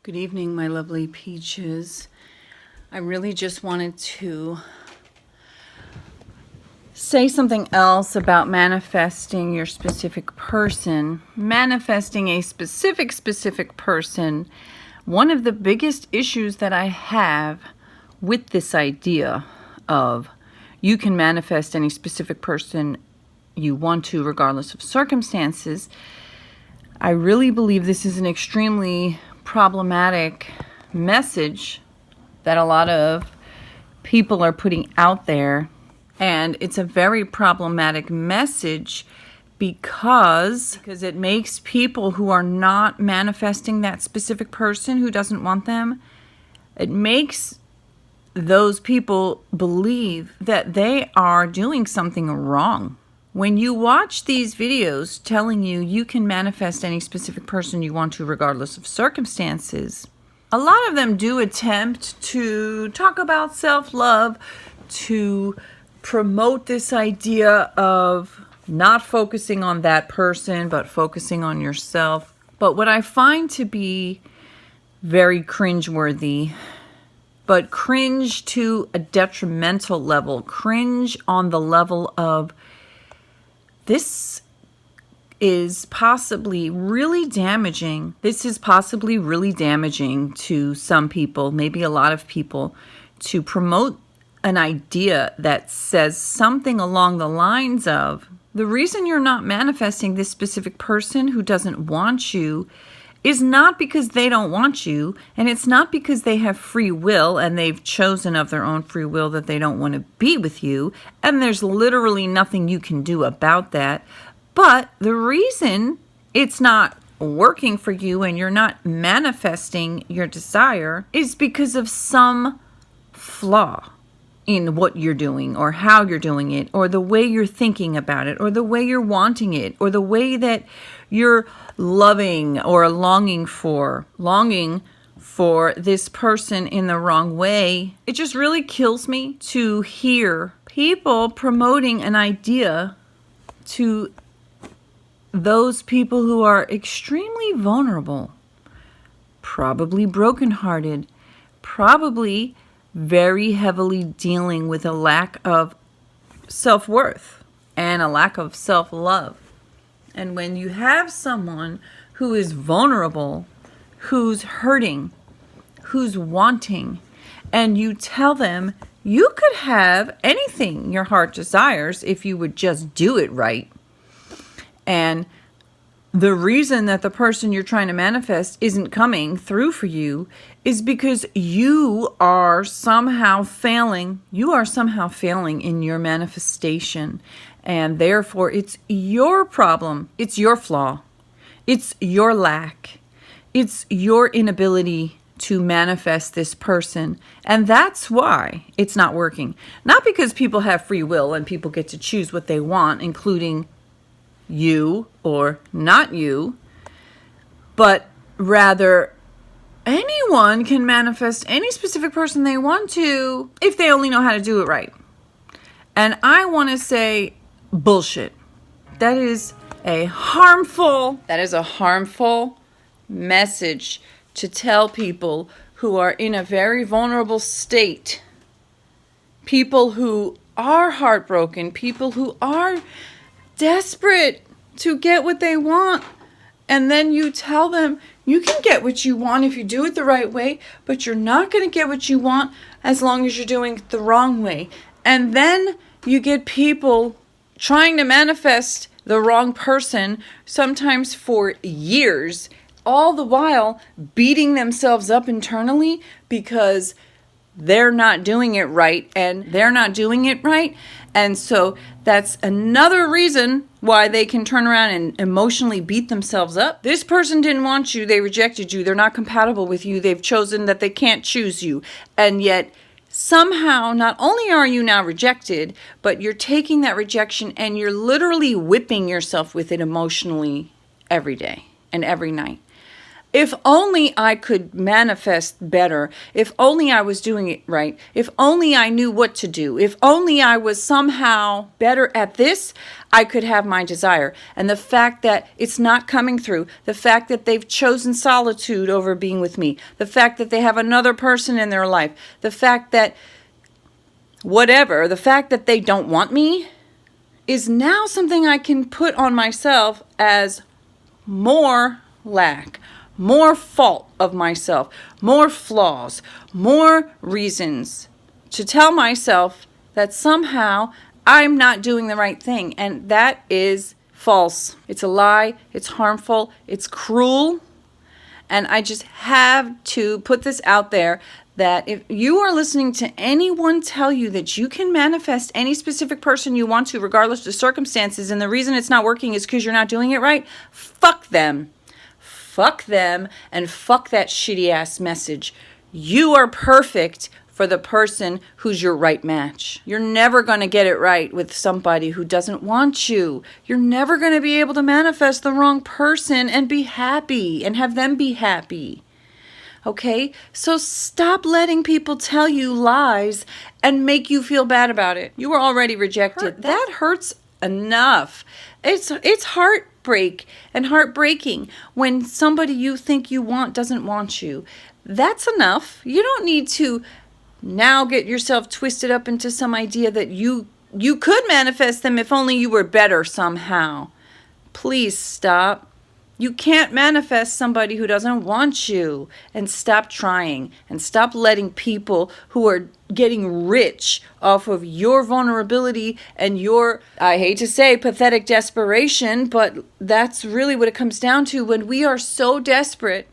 Good evening, my lovely peaches. I really just wanted to say something else about manifesting your specific person. Manifesting a specific person. One of the biggest issues that I have with this idea of you can manifest any specific person you want to regardless of circumstances, I really believe this is an extremely problematic message that a lot of people are putting out there. And it's a very problematic message because it makes people who are not manifesting that specific person who doesn't want them, it makes those people believe that they are doing something wrong. When you watch these videos telling you can manifest any specific person you want to regardless of circumstances, a lot of them do attempt to talk about self-love, to promote this idea of not focusing on that person, but focusing on yourself. But what I find to be very cringeworthy, but cringe to a detrimental level, cringe on the level of this is possibly really damaging. This is possibly really damaging to some people, maybe a lot of people, to promote an idea that says something along the lines of, the reason you're not manifesting this specific person who doesn't want you is not because they don't want you, and it's not because they have free will and they've chosen of their own free will that they don't want to be with you, and there's literally nothing you can do about that. But the reason it's not working for you and you're not manifesting your desire is because of some flaw in what you're doing or how you're doing it or the way you're thinking about it or the way you're wanting it or the way that you're loving or longing for this person in the wrong way. It just really kills me to hear people promoting an idea to those people who are extremely vulnerable, probably brokenhearted, probably very heavily dealing with a lack of self-worth and a lack of self-love. And when you have someone who is vulnerable, who's hurting, who's wanting, and you tell them you could have anything your heart desires if you would just do it right, and the reason that the person you're trying to manifest isn't coming through for you is because you are somehow failing. You are somehow failing in your manifestation. And therefore, it's your problem. It's your flaw. It's your lack. It's your inability to manifest this person. And that's why it's not working. Not because people have free will and people get to choose what they want, including you or not you, but rather anyone can manifest any specific person they want to if they only know how to do it right. And I want to say bullshit. That is a harmful message to tell people who are in a very vulnerable state, people who are heartbroken, people who are desperate to get what they want, and then you tell them you can get what you want if you do it the right way, but you're not going to get what you want as long as you're doing it the wrong way. And then you get people trying to manifest the wrong person, sometimes for years, all the while beating themselves up internally because they're not doing it right and they're not doing it right. And so that's another reason why they can turn around and emotionally beat themselves up. This person didn't want you. They rejected you. They're not compatible with you. They've chosen that they can't choose you. And yet somehow, not only are you now rejected, but you're taking that rejection and you're literally whipping yourself with it emotionally every day and every night. If only I could manifest better. If only I was doing it right. If only I knew what to do. If only I was somehow better at this, I could have my desire. And the fact that it's not coming through, the fact that they've chosen solitude over being with me, the fact that they have another person in their life, the fact that whatever, the fact that they don't want me is now something I can put on myself as more lack, more fault of myself, more flaws, more reasons to tell myself that somehow I'm not doing the right thing. And that is false. It's a lie. It's harmful. It's cruel. And I just have to put this out there that if you are listening to anyone tell you that you can manifest any specific person you want to, regardless of circumstances, and the reason it's not working is because you're not doing it right, fuck them. Fuck them and fuck that shitty ass message. You are perfect for the person who's your right match. You're never going to get it right with somebody who doesn't want you. You're never going to be able to manifest the wrong person and be happy and have them be happy. Okay? So stop letting people tell you lies and make you feel bad about it. You were already rejected. That hurts enough. It's heartbreak and heartbreaking when somebody you think you want doesn't want you. That's enough. You don't need to now get yourself twisted up into some idea that you could manifest them if only you were better somehow. Please stop. You can't manifest somebody who doesn't want you. And stop trying. And stop letting people who are getting rich off of your vulnerability and your, I hate to say, pathetic desperation, but that's really what it comes down to. When we are so desperate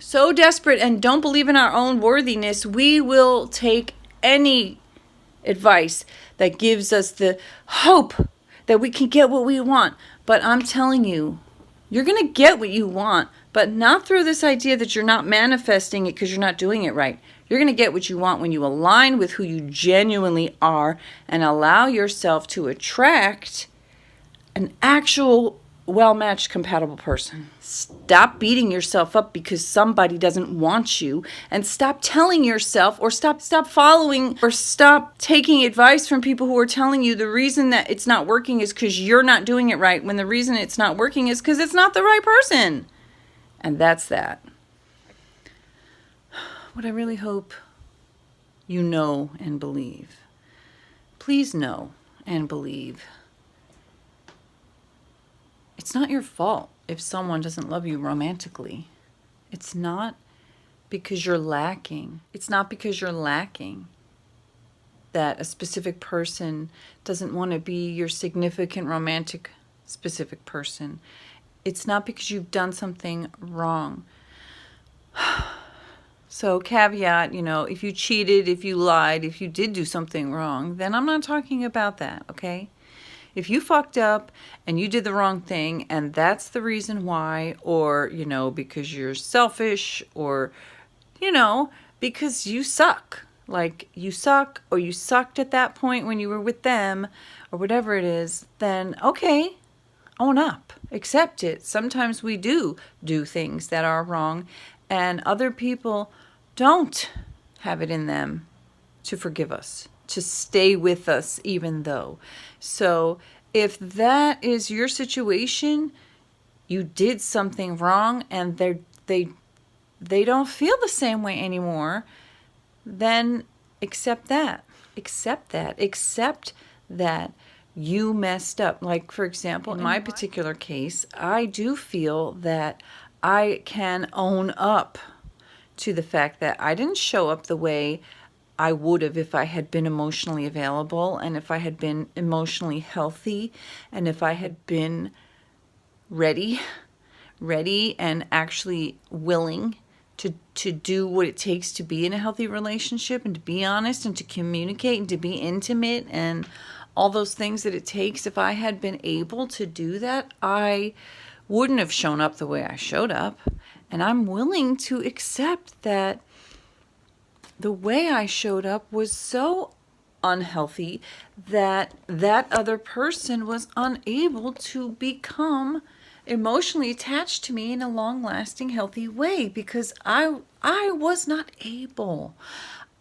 and don't believe in our own worthiness, we will take any advice that gives us the hope that we can get what we want. But I'm telling you, you're going to get what you want, but not through this idea that you're not manifesting it because you're not doing it right. You're going to get what you want when you align with who you genuinely are and allow yourself to attract an actual well-matched, compatible person. Stop beating yourself up because somebody doesn't want you, and stop telling yourself, or stop following, or stop taking advice from people who are telling you the reason that it's not working is because you're not doing it right, when the reason it's not working is because it's not the right person. And that's that. What I really hope you know and believe. Please know and believe. It's not your fault if someone doesn't love you romantically. It's not because you're lacking. It's not because you're lacking that a specific person doesn't want to be your significant romantic specific person. It's not because you've done something wrong. So caveat, if you cheated, if you lied, if you did do something wrong, then I'm not talking about that, okay? If you fucked up and you did the wrong thing and that's the reason why, or, because you're selfish, or, because you suck. Like you suck, or you sucked at that point when you were with them, or whatever it is, then okay, own up, accept it. Sometimes we do things that are wrong, and other people don't have it in them to forgive us, to stay with us even though. So if that is your situation, you did something wrong and they don't feel the same way anymore, then accept that. Accept that you messed up. Like, for example, in my particular case, I do feel that I can own up to the fact that I didn't show up the way I would have if I had been emotionally available, and if I had been emotionally healthy, and if I had been ready and actually willing to do what it takes to be in a healthy relationship, and to be honest, and to communicate, and to be intimate, and all those things that it takes. If I had been able to do that, I wouldn't have shown up the way I showed up. And I'm willing to accept that the way I showed up was so unhealthy that that other person was unable to become emotionally attached to me in a long-lasting, healthy way, because I was not able.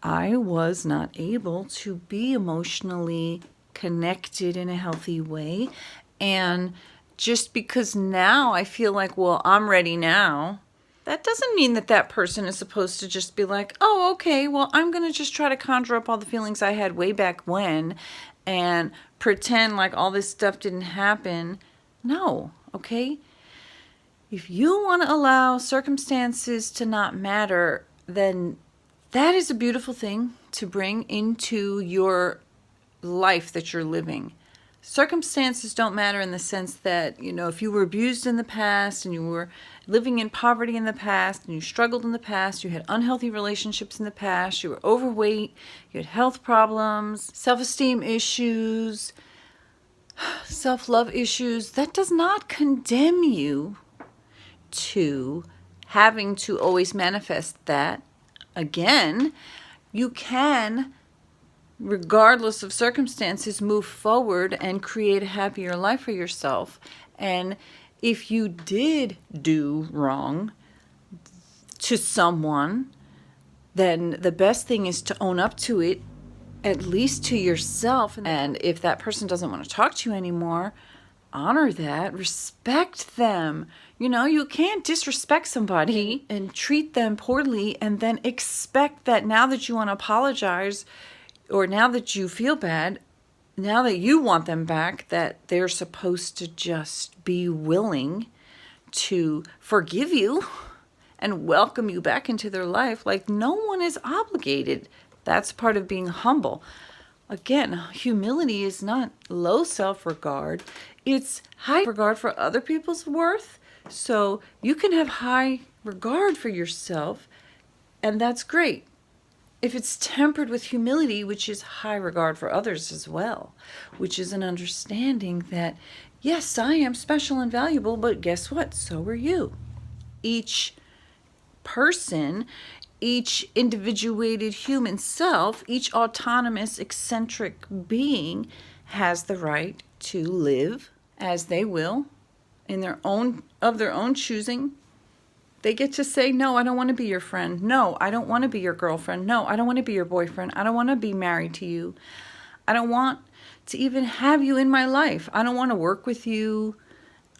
I was not able to be emotionally connected in a healthy way. And just because now I feel like, well, I'm ready now, that doesn't mean that that person is supposed to just be like, oh, okay, well, I'm going to just try to conjure up all the feelings I had way back when and pretend like all this stuff didn't happen. No, okay? If you want to allow circumstances to not matter, then that is a beautiful thing to bring into your life that you're living. Circumstances don't matter in the sense that, if you were abused in the past and you were living in poverty in the past and you struggled in the past, you had unhealthy relationships in the past, you were overweight, you had health problems, self-esteem issues, self-love issues, that does not condemn you to having to always manifest that. Again, you can, regardless of circumstances, move forward and create a happier life for yourself. And if you did do wrong to someone, then the best thing is to own up to it, at least to yourself. And if that person doesn't want to talk to you anymore, honor that, respect them. You can't disrespect somebody and treat them poorly and then expect that now that you want to apologize, or now that you feel bad, now that you want them back, that they're supposed to just be willing to forgive you and welcome you back into their life. Like, no one is obligated. That's part of being humble. Again, humility is not low self-regard. It's high regard for other people's worth. So you can have high regard for yourself, and that's great. If it's tempered with humility, which is high regard for others as well, which is an understanding that, yes, I am special and valuable, but guess what? So are you. Each person, each individuated human self, each autonomous, eccentric being has the right to live as they will, of their own choosing. They get to say, no, I don't want to be your friend. No, I don't want to be your girlfriend. No, I don't want to be your boyfriend. I don't want to be married to you. I don't want to even have you in my life. I don't want to work with you.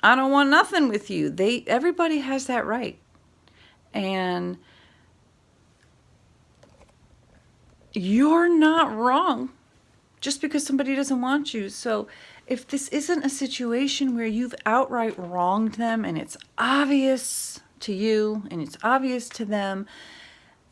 I don't want nothing with you. Everybody has that right. And you're not wrong just because somebody doesn't want you. So if this isn't a situation where you've outright wronged them and it's obvious to you and it's obvious to them,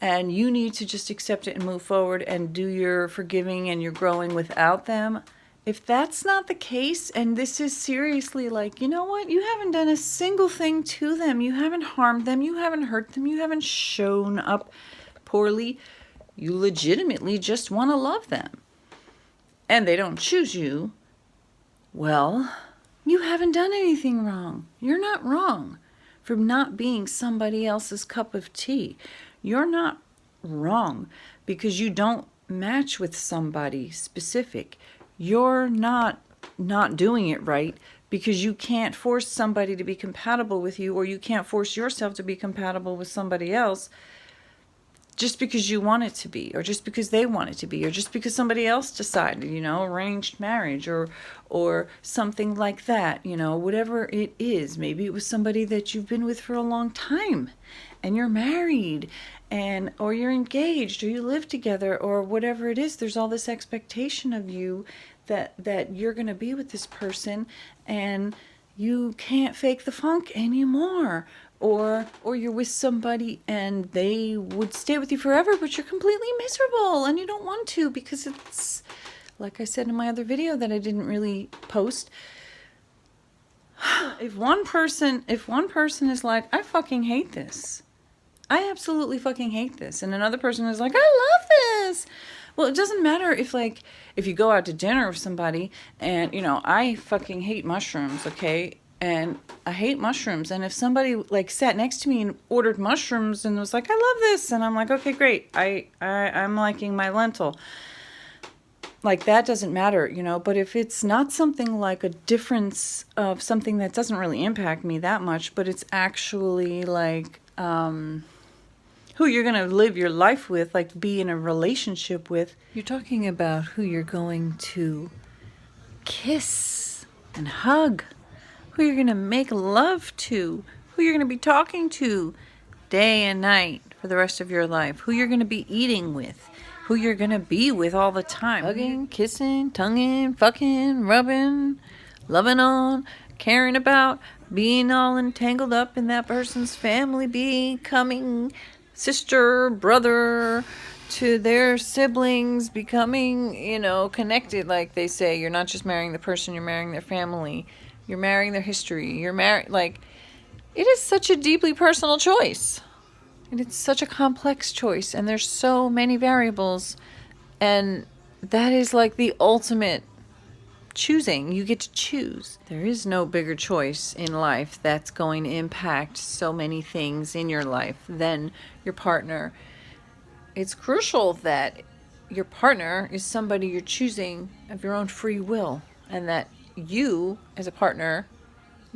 and you need to just accept it and move forward and do your forgiving and your growing without them, if that's not the case, and this is seriously like, you know what, you haven't done a single thing to them, you haven't harmed them, you haven't hurt them, you haven't shown up poorly, you legitimately just want to love them, and they don't choose you, well, you haven't done anything wrong. You're not wrong for not being somebody else's cup of tea. You're not wrong because you don't match with somebody specific. You're not doing it right because you can't force somebody to be compatible with you, or you can't force yourself to be compatible with somebody else just because you want it to be, or just because they want it to be, or just because somebody else decided, arranged marriage or something like that, whatever it is. Maybe it was somebody that you've been with for a long time and you're married, or you're engaged, or you live together, or whatever it is. There's all this expectation of you that you're going to be with this person, and you can't fake the funk anymore. Or you're with somebody and they would stay with you forever, but you're completely miserable and you don't want to, because it's, like I said in my other video that I didn't really post, if one person is like, I fucking hate this, I absolutely fucking hate this, and another person is like, I love this. Well, it doesn't matter if you go out to dinner with somebody and, I fucking hate mushrooms, okay? And I hate mushrooms. And if somebody sat next to me and ordered mushrooms and was like, I love this, and I'm like, okay, great, I'm liking my lentil. like that doesn't matter, you know. But if it's not something like a difference of something that doesn't really impact me that much, but it's actually like who you're going to live your life with, like be in a relationship with, you're talking about who you're going to kiss and hug, who you're going to make love to, who you're going to be talking to day and night for the rest of your life, who you're going to be eating with, who you're going to be with all the time. Hugging, kissing, tonguing, fucking, rubbing, loving on, caring about, being all entangled up in that person's family, becoming sister, brother to their siblings, becoming, you know, connected. Like they say, you're not just marrying the person, you're marrying their family, you're marrying their history, you're married, like, it is such a deeply personal choice. And it's such a complex choice. And there's so many variables. And that is like the ultimate choosing. You get to choose. There is no bigger choice in life that's going to impact so many things in your life than your partner. It's crucial that your partner is somebody you're choosing of your own free will. And that you, as a partner,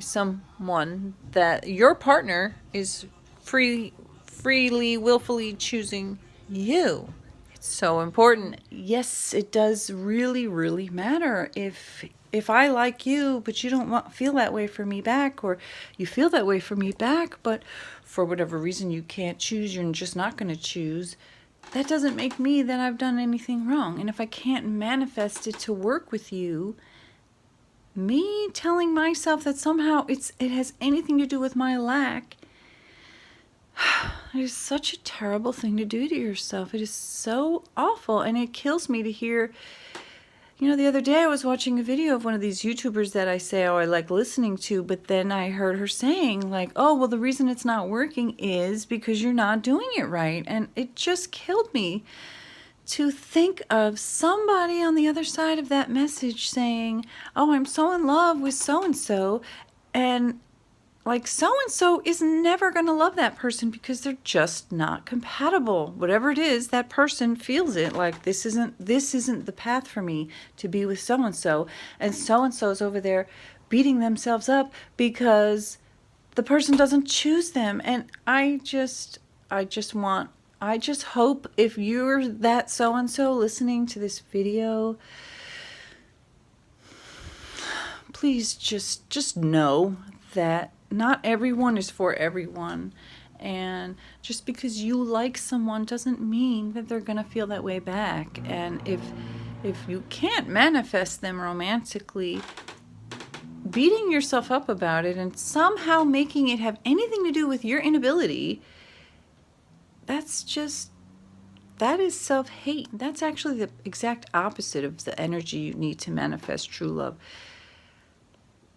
someone that your partner is freely, willfully choosing you. It's so important. Yes, it does really, really matter if I like you, but you don't feel that way for me back, or you feel that way for me back, but for whatever reason you can't choose, you're just not going to choose. That doesn't make me that I've done anything wrong. And if I can't manifest it to work with you, me telling myself that somehow it has anything to do with my lack, it is such a terrible thing to do to yourself. It is so awful, and it kills me to hear. You know, the other day I was watching a video of one of these YouTubers that I say, oh, I like listening to, but then I heard her saying, like, oh, well, the reason it's not working is because you're not doing it right. And it just killed me to think of somebody on the other side of that message saying, oh, I'm so in love with so-and-so, and like so-and-so is never going to love that person because they're just not compatible. Whatever it is, that person feels it like this isn't the path for me to be with so-and-so, and so-and-so's over there beating themselves up because the person doesn't choose them. And I just hope if you're that so-and-so listening to this video, please just know that not everyone is for everyone. And just because you like someone doesn't mean that they're going to feel that way back. And if you can't manifest them romantically, beating yourself up about it and somehow making it have anything to do with your inability, that is self-hate. That's actually the exact opposite of the energy you need to manifest true love.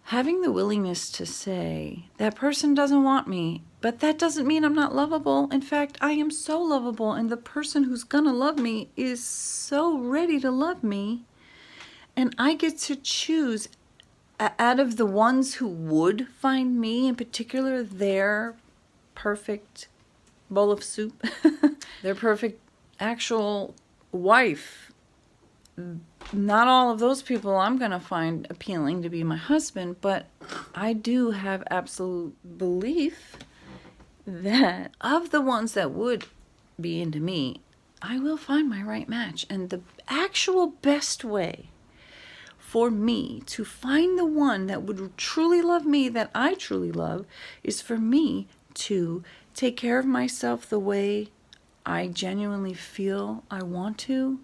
Having the willingness to say, that person doesn't want me, but that doesn't mean I'm not lovable. In fact, I am so lovable, and the person who's gonna love me is so ready to love me, and I get to choose out of the ones who would find me, in particular, their perfect bowl of soup, their perfect actual wife. Not all of those people I'm going to find appealing to be my husband, but I do have absolute belief that of the ones that would be into me, I will find my right match. And the actual best way for me to find the one that would truly love me, that I truly love, is for me to take care of myself the way I genuinely feel I want to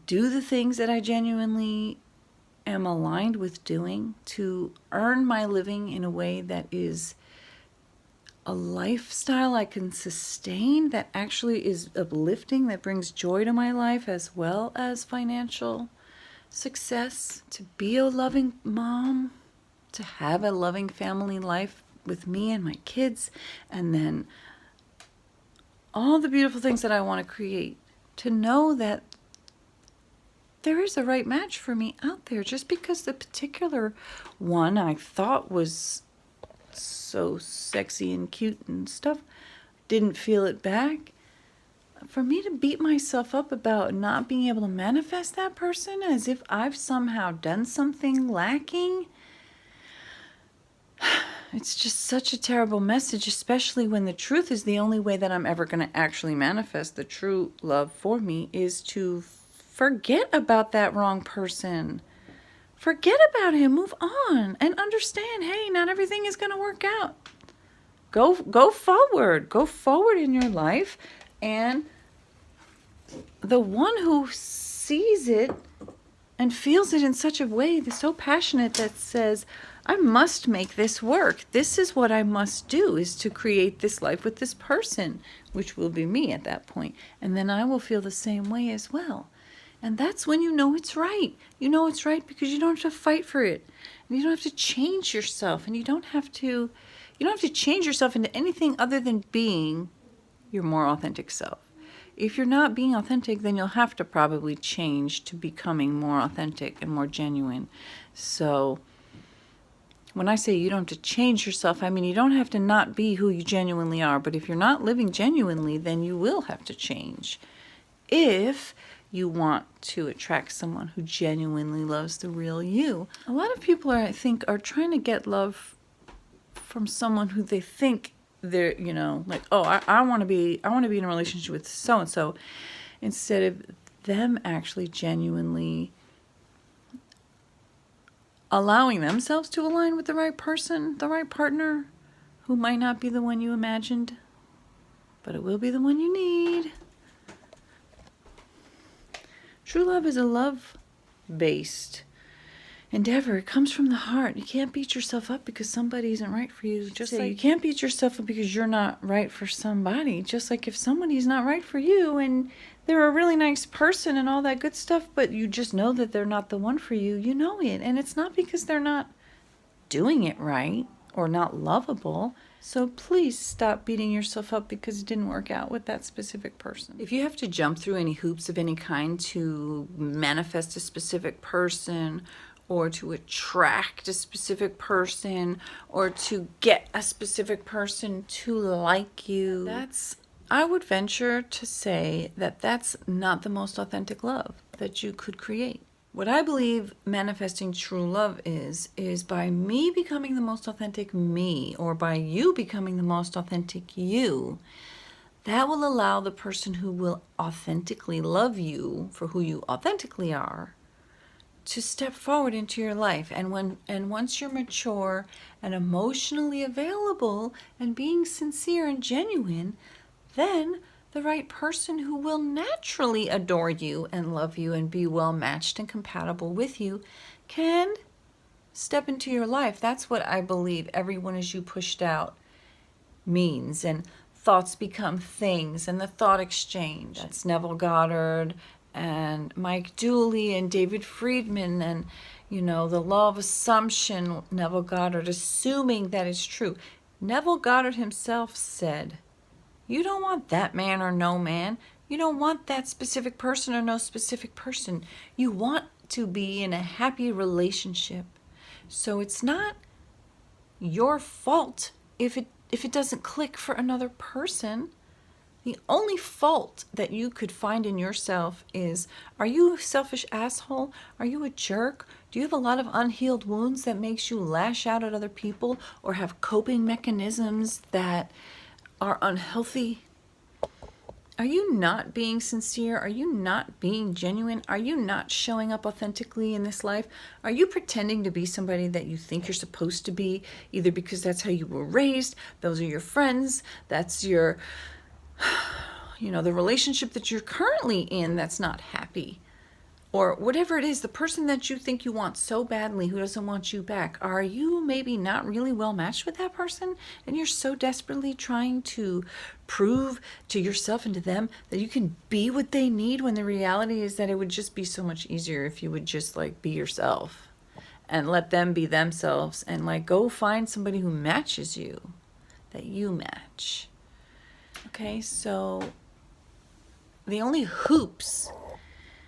do the things that I genuinely am aligned with doing, to earn my living in a way that is a lifestyle I can sustain, that actually is uplifting, that brings joy to my life as well as financial success, to be a loving mom, to have a loving family life with me and my kids, and then all the beautiful things that I want to create, to know that there is a right match for me out there. Just because the particular one I thought was so sexy and cute and stuff didn't feel it back, for me to beat myself up about not being able to manifest that person as if I've somehow done something lacking, it's just such a terrible message, especially when the truth is the only way that I'm ever going to actually manifest the true love for me is to forget about that wrong person. Forget about him, move on, and understand, hey, not everything is going to work out. Go forward. Go forward in your life, and the one who sees it and feels it in such a way that's so passionate that says, I must make this work. This is what I must do, is to create this life with this person, which will be me at that point. And then I will feel the same way as well. And that's when you know it's right. You know it's right because you don't have to fight for it. And you don't have to change yourself. And you don't have to change yourself into anything other than being your more authentic self. If you're not being authentic, then you'll have to probably change to becoming more authentic and more genuine. So when I say you don't have to change yourself, I mean you don't have to not be who you genuinely are. But if you're not living genuinely, then you will have to change. If you want to attract someone who genuinely loves the real you. A lot of people I think are trying to get love from someone who they think they're, like, oh, I want to be in a relationship with so and so, instead of them actually genuinely allowing themselves to align with the right person, the right partner, who might not be the one you imagined, but it will be the one you need. True love is a love-based endeavor. It comes from the heart. You can't beat yourself up because somebody isn't right for you. Just like you can't beat yourself up because you're not right for somebody. Just like if somebody's not right for you and they're a really nice person and all that good stuff, but you just know that they're not the one for you, you know it. And it's not because they're not doing it right or not lovable. So please stop beating yourself up because it didn't work out with that specific person. If you have to jump through any hoops of any kind to manifest a specific person, or to attract a specific person, or to get a specific person to like you, I would venture to say that that's not the most authentic love that you could create. What I believe manifesting true love is by me becoming the most authentic me, or by you becoming the most authentic you. That will allow the person who will authentically love you for who you authentically are to step forward into your life. And once you're mature and emotionally available and being sincere and genuine, then the right person who will naturally adore you and love you and be well matched and compatible with you can step into your life. That's what I believe everyone as you pushed out means. And thoughts become things, and the thought exchange. That's Neville Goddard and Mike Dooley and David Friedman, and the law of assumption. Neville Goddard, assuming that is true. Neville Goddard himself said, you don't want that man or no man. You don't want that specific person or no specific person. You want to be in a happy relationship. So it's not your fault if it doesn't click for another person. The only fault that you could find in yourself is, are you a selfish asshole? Are you a jerk? Do you have a lot of unhealed wounds that makes you lash out at other people, or have coping mechanisms that are unhealthy? Are you not being sincere? Are you not being genuine? Are you not showing up authentically in this life? Are you pretending to be somebody that you think you're supposed to be, either because that's how you were raised, those are your friends, that's your, the relationship that you're currently in that's not happy, or whatever it is, the person that you think you want so badly who doesn't want you back? Are you maybe not really well matched with that person, and you're so desperately trying to prove to yourself and to them that you can be what they need, when the reality is that it would just be so much easier if you would just be yourself and let them be themselves, and go find somebody who matches you, that you match. Okay, so the only hoops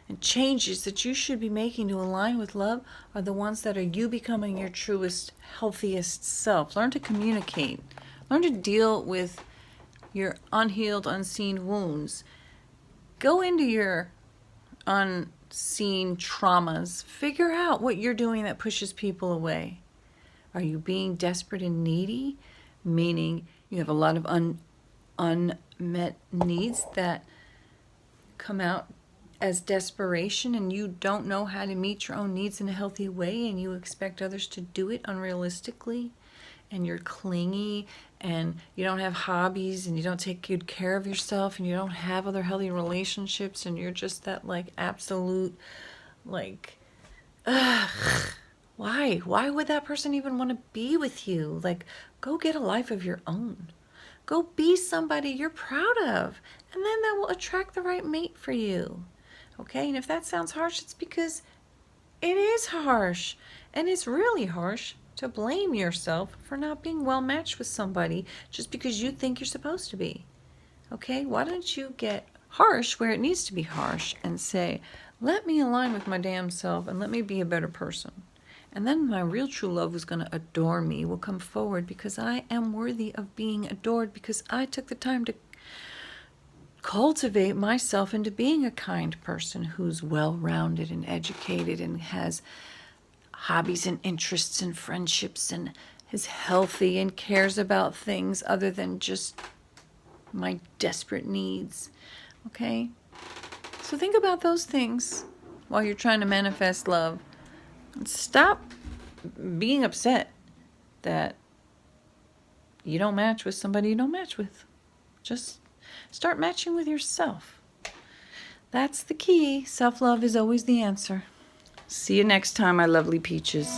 and changes that you should be making to align with love are the ones that are you becoming your truest, healthiest self. Learn to communicate. Learn to deal with your unhealed, unseen wounds. Go into your unseen traumas. Figure out what you're doing that pushes people away. Are you being desperate and needy? Meaning you have a lot of unmet needs that come out as desperation, and you don't know how to meet your own needs in a healthy way, and you expect others to do it unrealistically, and you're clingy, and you don't have hobbies, and you don't take good care of yourself, and you don't have other healthy relationships, and you're just that like absolute like ugh. Why would that person even want to be with you? Like, go get a life of your own. Go be somebody you're proud of, and then that will attract the right mate for you. Okay, and if that sounds harsh, it's because it is harsh. And it's really harsh to blame yourself for not being well matched with somebody just because you think you're supposed to be. Okay, why don't you get harsh where it needs to be harsh and say, let me align with my damn self and let me be a better person. And then my real true love who's going to adore me will come forward, because I am worthy of being adored, because I took the time to cultivate myself into being a kind person who's well-rounded and educated and has hobbies and interests and friendships and is healthy and cares about things other than just my desperate needs. Okay? So think about those things while you're trying to manifest love. And stop being upset that you don't match with somebody you don't match with. Just start matching with yourself. That's the key. Self-love is always the answer. See you next time, my lovely peaches.